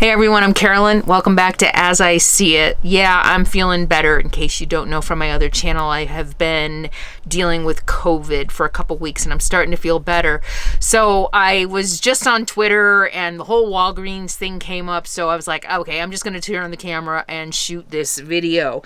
Hey everyone, I'm Carolyn. Welcome back to As I See It. Yeah, I'm feeling better. In case you don't know from my other channel, I have been dealing with COVID for a couple weeks and I'm starting to feel better. So I was just on Twitter and the whole Walgreens thing came up. So I was like, okay, I'm just going to turn on the camera and shoot this video.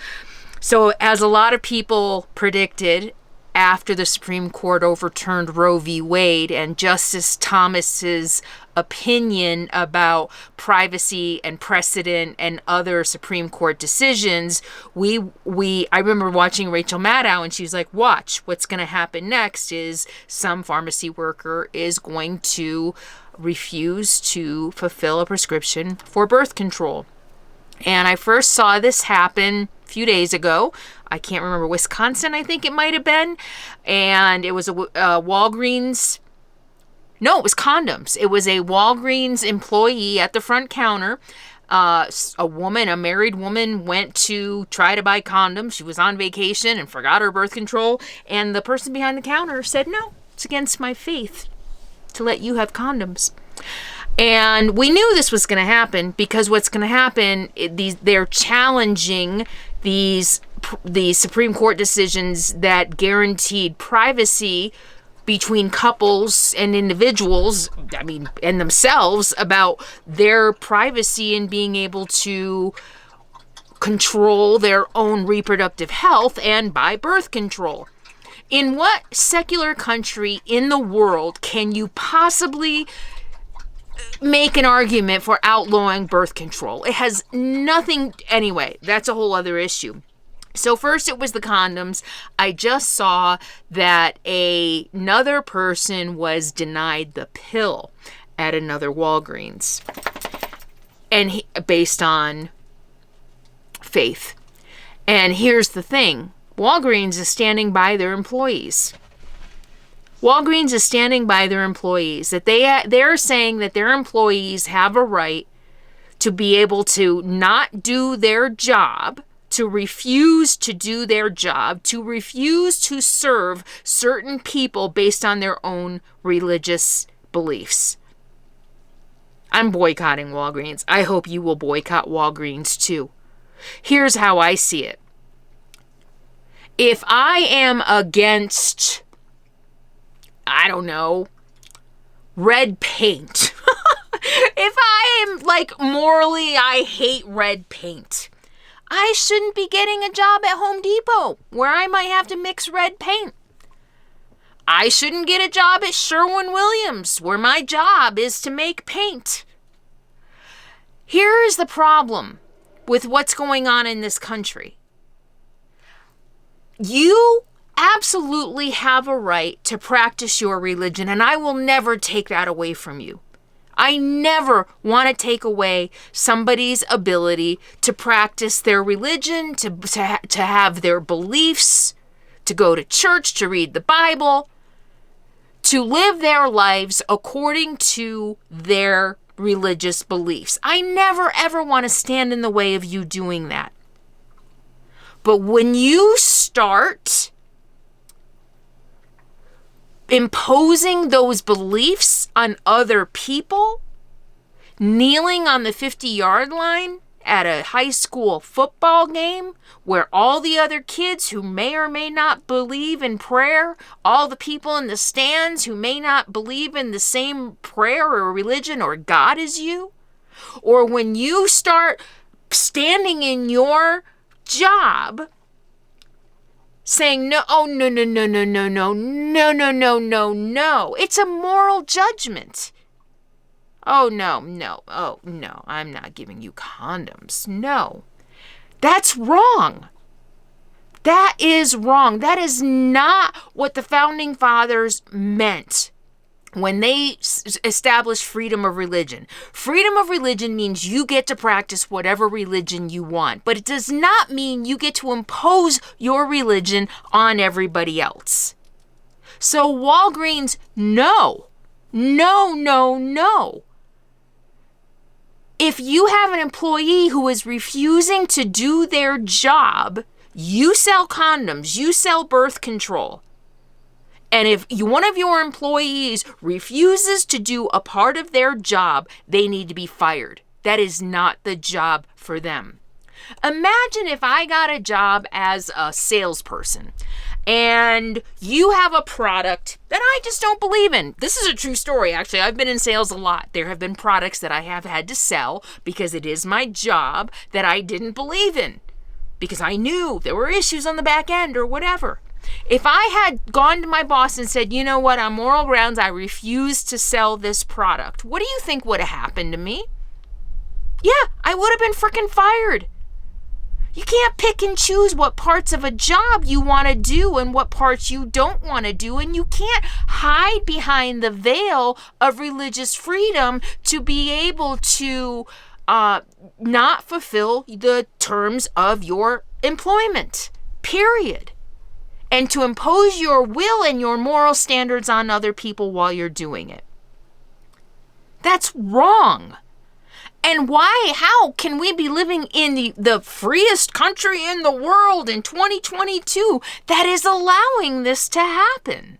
So as a lot of people predicted, after the Supreme Court overturned Roe v. Wade and Justice Thomas's opinion about privacy and precedent and other Supreme Court decisions, I remember watching Rachel Maddow and she was like, watch, what's going to happen next is some pharmacy worker is going to refuse to fulfill a prescription for birth control. And I first saw this happen a few days ago. I can't remember, Wisconsin, I think it might have been. And it was a Walgreens. No, it was condoms. It was a Walgreens employee at the front counter. A married woman, went to try to buy condoms. She was on vacation and forgot her birth control. And the person behind the counter said, no, it's against my faith to let you have condoms. And we knew this was going to happen because what's going to happen, they're challenging these Supreme Court decisions that guaranteed privacy between couples and individuals, and themselves, about their privacy and being able to control their own reproductive health and buy birth control. In what secular country in the world can you possibly make an argument for outlawing birth control? It has nothing. Anyway, that's a whole other issue. So first it was the condoms. I just saw that another person was denied the pill at another Walgreens, and based on faith. And here's the thing. Walgreens is standing by their employees. Walgreens is standing by their employees, that they're saying that their employees have a right to be able to not do their job, to refuse to do their job, to refuse to serve certain people based on their own religious beliefs. I'm boycotting Walgreens. I hope you will boycott Walgreens too. Here's how I see it. If I am against, I don't know, red paint. If I am morally, I hate red paint, I shouldn't be getting a job at Home Depot where I might have to mix red paint. I shouldn't get a job at Sherwin-Williams where my job is to make paint. Here is the problem with what's going on in this country. You absolutely have a right to practice your religion, and I will never take that away from you. I never want to take away somebody's ability to practice their religion, to have their beliefs, to go to church, to read the Bible, to live their lives according to their religious beliefs. I never, ever want to stand in the way of you doing that. But when you start imposing those beliefs on other people, kneeling on the 50-yard line at a high school football game where all the other kids who may or may not believe in prayer, all the people in the stands who may not believe in the same prayer or religion or God as you, or when you start standing in your job saying, no, oh, no, no, no, no, no, no, no, no, no, no, no. It's a moral judgment. Oh, no, no, oh, no, I'm not giving you condoms. No, that's wrong. That is wrong. That is not what the Founding Fathers meant when they established freedom of religion. Freedom of religion means you get to practice whatever religion you want, but it does not mean you get to impose your religion on everybody else. So Walgreens, no, no, no, no. If you have an employee who is refusing to do their job, you sell condoms, you sell birth control. And if one of your employees refuses to do a part of their job, they need to be fired. That is not the job for them. Imagine if I got a job as a salesperson and you have a product that I just don't believe in. This is a true story, actually. I've been in sales a lot. There have been products that I have had to sell because it is my job that I didn't believe in because I knew there were issues on the back end or whatever. If I had gone to my boss and said, you know what, on moral grounds, I refuse to sell this product, what do you think would have happened to me? Yeah, I would have been freaking fired. You can't pick and choose what parts of a job you want to do and what parts you don't want to do. And you can't hide behind the veil of religious freedom to be able to not fulfill the terms of your employment, period. And to impose your will and your moral standards on other people while you're doing it. That's wrong. And why, how can we be living in the freest country in the world in 2022 that is allowing this to happen?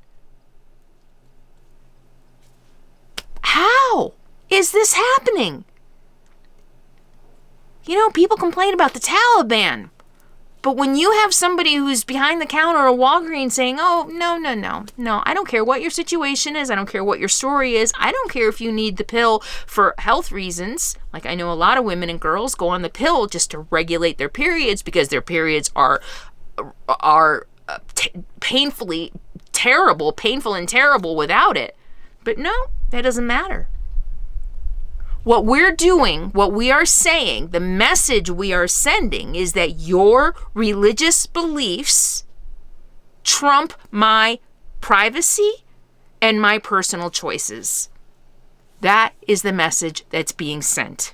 How is this happening? You know, people complain about the Taliban. But when you have somebody who's behind the counter at Walgreens saying, oh, no, I don't care what your situation is. I don't care what your story is. I don't care if you need the pill for health reasons. Like I know a lot of women and girls go on the pill just to regulate their periods because their periods are painful and terrible without it. But no, that doesn't matter. What we're doing, what we are saying, the message we are sending is that your religious beliefs trump my privacy and my personal choices. That is the message that's being sent.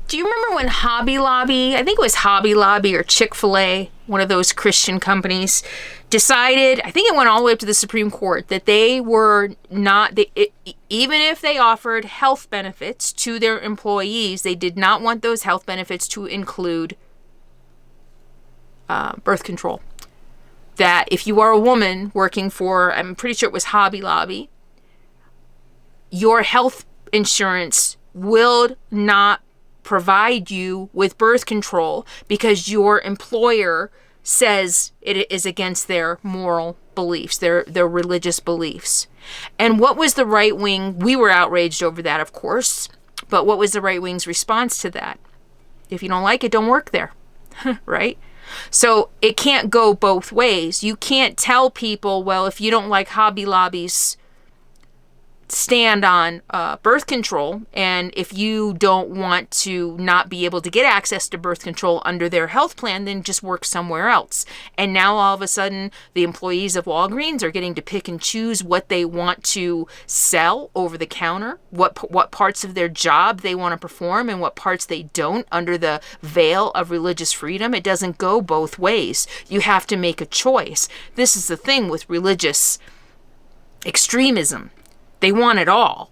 Do you remember when Hobby Lobby, I think it was Hobby Lobby or Chick-fil-A, one of those Christian companies, decided, I think it went all the way up to the Supreme Court, that they were not, even if they offered health benefits to their employees, they did not want those health benefits to include birth control. That if you are a woman working for, I'm pretty sure it was Hobby Lobby, your health insurance will not provide you with birth control because your employer says it is against their moral beliefs, their religious beliefs. And what was the right wing? We were outraged over that, of course, but what was the right wing's response to that? If you don't like it, don't work there, right? So it can't go both ways. You can't tell people, well, if you don't like Hobby Lobby's stand on birth control, and if you don't want to not be able to get access to birth control under their health plan, then just work somewhere else. And now all of a sudden the employees of Walgreens are getting to pick and choose what they want to sell over the counter, what parts of their job they want to perform and what parts they don't under the veil of religious freedom. It doesn't go both ways. You have to make a choice. This is the thing with religious extremism. They want it all.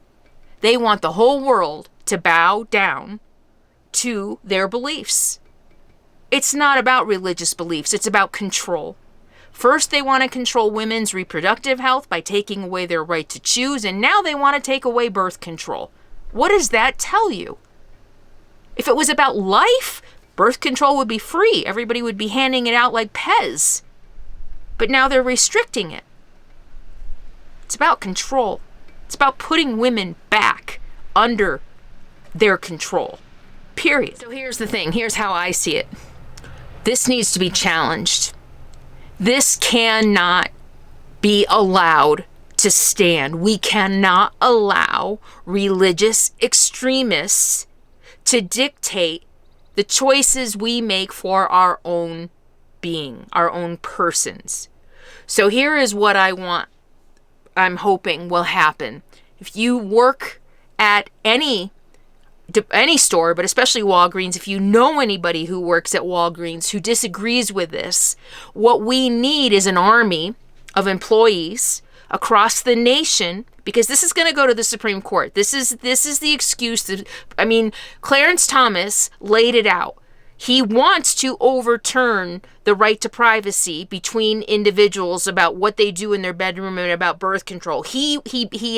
They want the whole world to bow down to their beliefs. It's not about religious beliefs. It's about control. First, they want to control women's reproductive health by taking away their right to choose, and now they want to take away birth control. What does that tell you? If it was about life, birth control would be free. Everybody would be handing it out like Pez. But now they're restricting it. It's about control. It's about putting women back under their control, period. So here's the thing. Here's how I see it. This needs to be challenged. This cannot be allowed to stand. We cannot allow religious extremists to dictate the choices we make for our own being, our own persons. So here is what I'm hoping will happen. If you work at any store, but especially Walgreens, if you know anybody who works at Walgreens who disagrees with this, what we need is an army of employees across the nation, because this is going to go to the Supreme Court. This is the excuse. Clarence Thomas laid it out. He wants to overturn the right to privacy between individuals about what they do in their bedroom and about birth control. He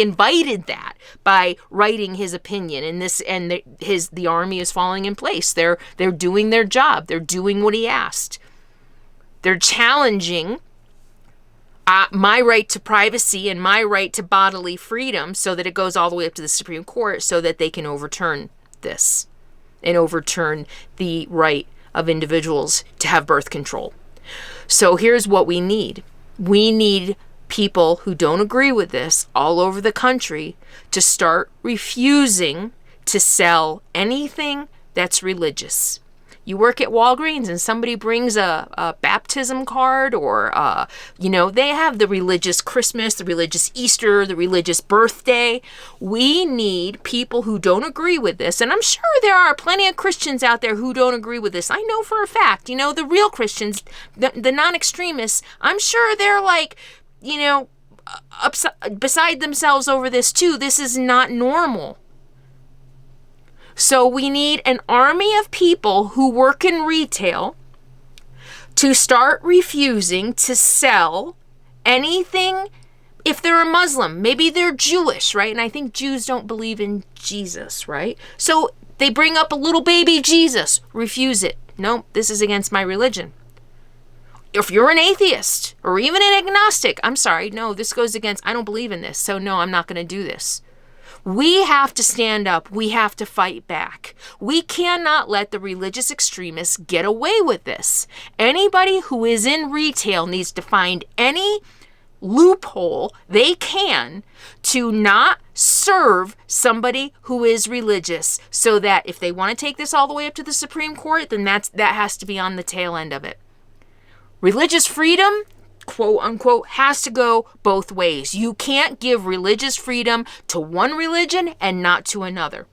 invited that by writing his opinion, and the army is falling in place. They're doing their job. They're doing what he asked. They're challenging my right to privacy and my right to bodily freedom, so that it goes all the way up to the Supreme Court, so that they can overturn this and overturn the right of individuals to have birth control. So here's what we need. We need people who don't agree with this all over the country to start refusing to sell anything that's religious. You work at Walgreens and somebody brings a baptism card, or, they have the religious Christmas, the religious Easter, the religious birthday. We need people who don't agree with this. And I'm sure there are plenty of Christians out there who don't agree with this. I know for a fact, the real Christians, the non-extremists, I'm sure they're beside themselves over this too. This is not normal. So we need an army of people who work in retail to start refusing to sell anything. If they're a Muslim, maybe they're Jewish, right? And I think Jews don't believe in Jesus, right? So they bring up a little baby Jesus. Refuse it. No, this is against my religion. If you're an atheist or even an agnostic, I'm sorry, no, this goes against, I don't believe in this. So no, I'm not going to do this. We have to stand up. We have to fight back. We cannot let the religious extremists get away with this. Anybody who is in retail needs to find any loophole they can to not serve somebody who is religious, so that if they want to take this all the way up to the Supreme Court, then that has to be on the tail end of it. Religious freedom, quote unquote, has to go both ways. You can't give religious freedom to one religion and not to another.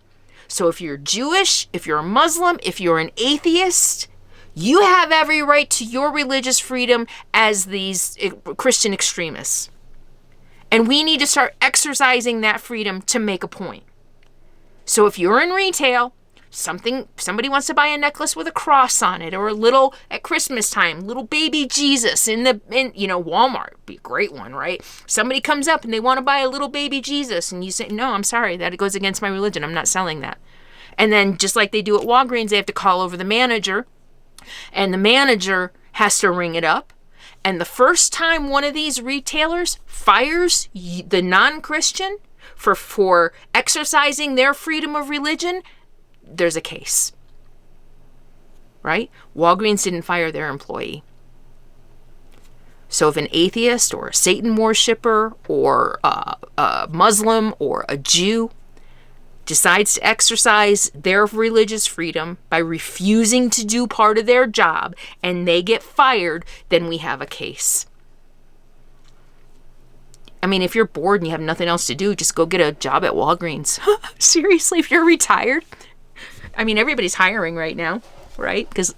So if you're Jewish, if you're a Muslim, if you're an atheist, you have every right to your religious freedom as these Christian extremists. And we need to start exercising that freedom to make a point. So if you're in retail, somebody wants to buy a necklace with a cross on it, or a little, at Christmas time, little baby Jesus in Walmart, be a great one, right? Somebody comes up and they want to buy a little baby Jesus, and you say, no, I'm sorry, that goes against my religion. I'm not selling that. And then just like they do at Walgreens, they have to call over the manager, and the manager has to ring it up. And the first time one of these retailers fires the non-Christian for exercising their freedom of religion, there's a case, right? Walgreens didn't fire their employee. So if an atheist or a Satan worshiper or a Muslim or a Jew decides to exercise their religious freedom by refusing to do part of their job and they get fired, then we have a case. I mean, if you're bored and you have nothing else to do, just go get a job at Walgreens. Seriously, if you're retired. I mean, everybody's hiring right now, right? Because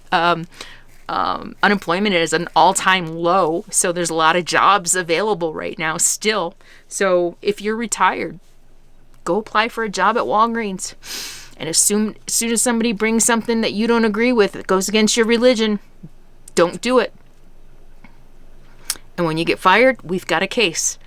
unemployment is an all-time low, so there's a lot of jobs available right now still. So if you're retired, go apply for a job at Walgreens. And as soon as somebody brings something that you don't agree with that goes against your religion, don't do it. And when you get fired, we've got a case.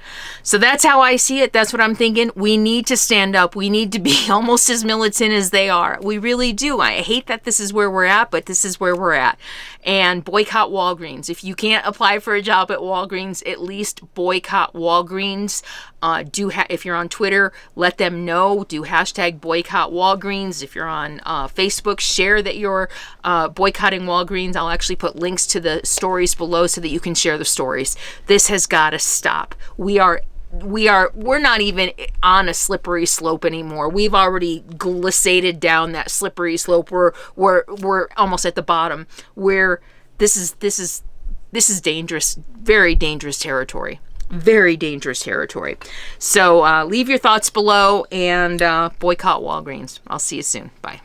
So that's how I see it. That's what I'm thinking. We need to stand up. We need to be almost as militant as they are. We really do. I hate that this is where we're at, but this is where we're at. And boycott Walgreens. If you can't apply for a job at Walgreens, at least boycott Walgreens. If you're on Twitter, let them know. Do hashtag boycott Walgreens. If you're on Facebook, share that you're boycotting Walgreens. I'll actually put links to the stories below so that you can share the stories. This has got to stop. We're not even on a slippery slope anymore. We've already glissaded down that slippery slope. We're almost at the bottom, where this is dangerous, very dangerous territory. Very dangerous territory. So leave your thoughts below and boycott Walgreens. I'll see you soon. Bye.